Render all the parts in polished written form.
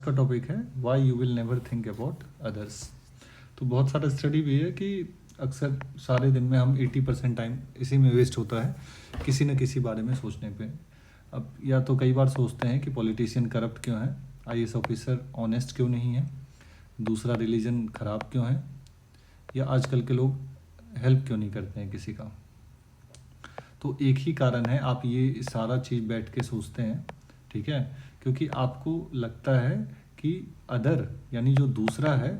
का टॉपिक है why you will never think about others. तो बहुत सारा स्टडी भी है कि अक्सर सारे दिन में हम 80% टाइम इसी में वेस्ट होता है किसी न किसी बारे में सोचने पे। अब या तो कई बार सोचते हैं कि पॉलिटिशियन करप्ट क्यों है, आईएएस ऑफिसर ऑनेस्ट क्यों नहीं है, दूसरा रिलीजन ख़राब क्यों है, या आजकल के लोग हेल्प क्यों नहीं करते हैं किसी का। तो एक ही कारण है, आप ये सारा चीज़ बैठ के सोचते हैं, ठीक है, क्योंकि आपको लगता है कि अदर यानी जो दूसरा है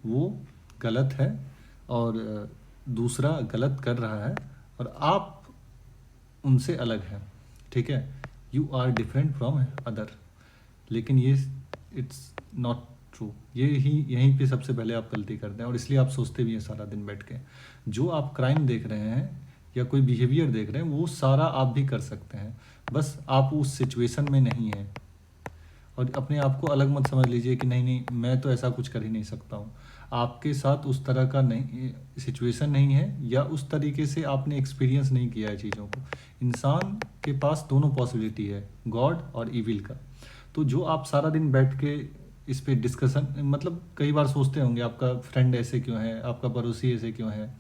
वो गलत है और दूसरा गलत कर रहा है और आप उनसे अलग हैं, ठीक है, you are different from other. लेकिन ये इट्स नॉट ट्रू। यहीं पे सबसे पहले आप गलती करते हैं और इसलिए आप सोचते भी हैं सारा दिन बैठ के। जो आप क्राइम देख रहे हैं या कोई बिहेवियर देख रहे हैं वो सारा आप भी कर सकते हैं, बस आप उस सिचुएशन में नहीं हैं। और अपने आप को अलग मत समझ लीजिए कि नहीं नहीं मैं तो ऐसा कुछ कर ही नहीं सकता हूँ। आपके साथ उस तरह का नहीं सिचुएशन नहीं है या उस तरीके से आपने एक्सपीरियंस नहीं किया है चीज़ों को। इंसान के पास दोनों पॉसिबिलिटी है, गॉड और इविल का। तो जो आप सारा दिन बैठ के इस पे डिस्कशन, मतलब कई बार सोचते होंगे आपका फ्रेंड ऐसे क्यों है, आपका पड़ोसी ऐसे क्यों है,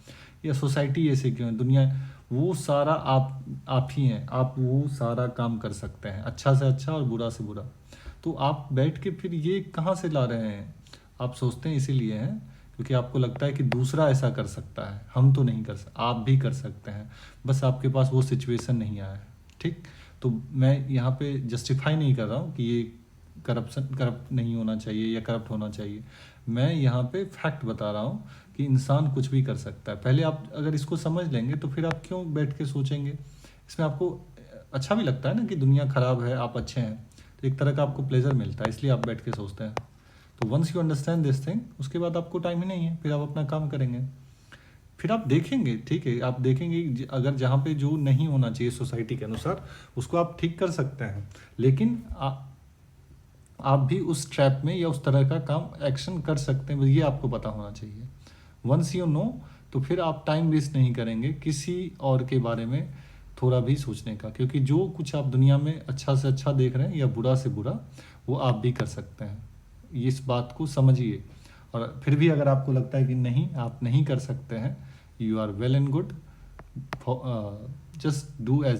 या सोसाइटी ऐसे क्यों है, दुनिया, वो सारा आप ही हैं। आप वो सारा काम कर सकते हैं, अच्छा से अच्छा और बुरा से बुरा। तो आप बैठ के फिर ये कहाँ से ला रहे हैं? आप सोचते हैं इसीलिए हैं क्योंकि आपको लगता है कि दूसरा ऐसा कर सकता है, हम तो नहीं कर सकते, आप भी कर सकते हैं, बस आपके पास वो सिचुएशन नहीं आया है, ठीक। तो मैं यहाँ पे जस्टिफाई नहीं कर रहा हूँ कि ये करप्ट नहीं होना चाहिए या करप्ट होना चाहिए। मैं यहाँ पे फैक्ट बता रहा हूँ कि इंसान कुछ भी कर सकता है। पहले आप अगर इसको समझ लेंगे तो फिर आप क्यों बैठ के सोचेंगे। इसमें आपको अच्छा भी लगता है ना कि दुनिया ख़राब है, आप अच्छे हैं, तो एक तरह का आपको प्लेजर मिलता है, इसलिए आप बैठ के सोचते हैं। तो once you understand this thing, उसके बाद आपको टाइम ही नहीं है, फिर आप अपना काम करेंगे। फिर आप देखेंगे, ठीक है, आप देखेंगे अगर जहाँ पे जो नहीं होना चाहिए सोसाइटी के अनुसार उसको आप ठीक कर सकते हैं, लेकिन आप भी उस ट्रैप में या उस तरह का काम एक्शन कर सकते हैं, ये आपको पता होना चाहिए। वंस यू नो, तो फिर आप टाइम वेस्ट नहीं करेंगे किसी और के बारे में थोड़ा भी सोचने का, क्योंकि जो कुछ आप दुनिया में अच्छा से अच्छा देख रहे हैं या बुरा से बुरा वो आप भी कर सकते हैं। इस बात को समझिए। और फिर भी अगर आपको लगता है कि नहीं आप नहीं कर सकते हैं, you are well and good, just do as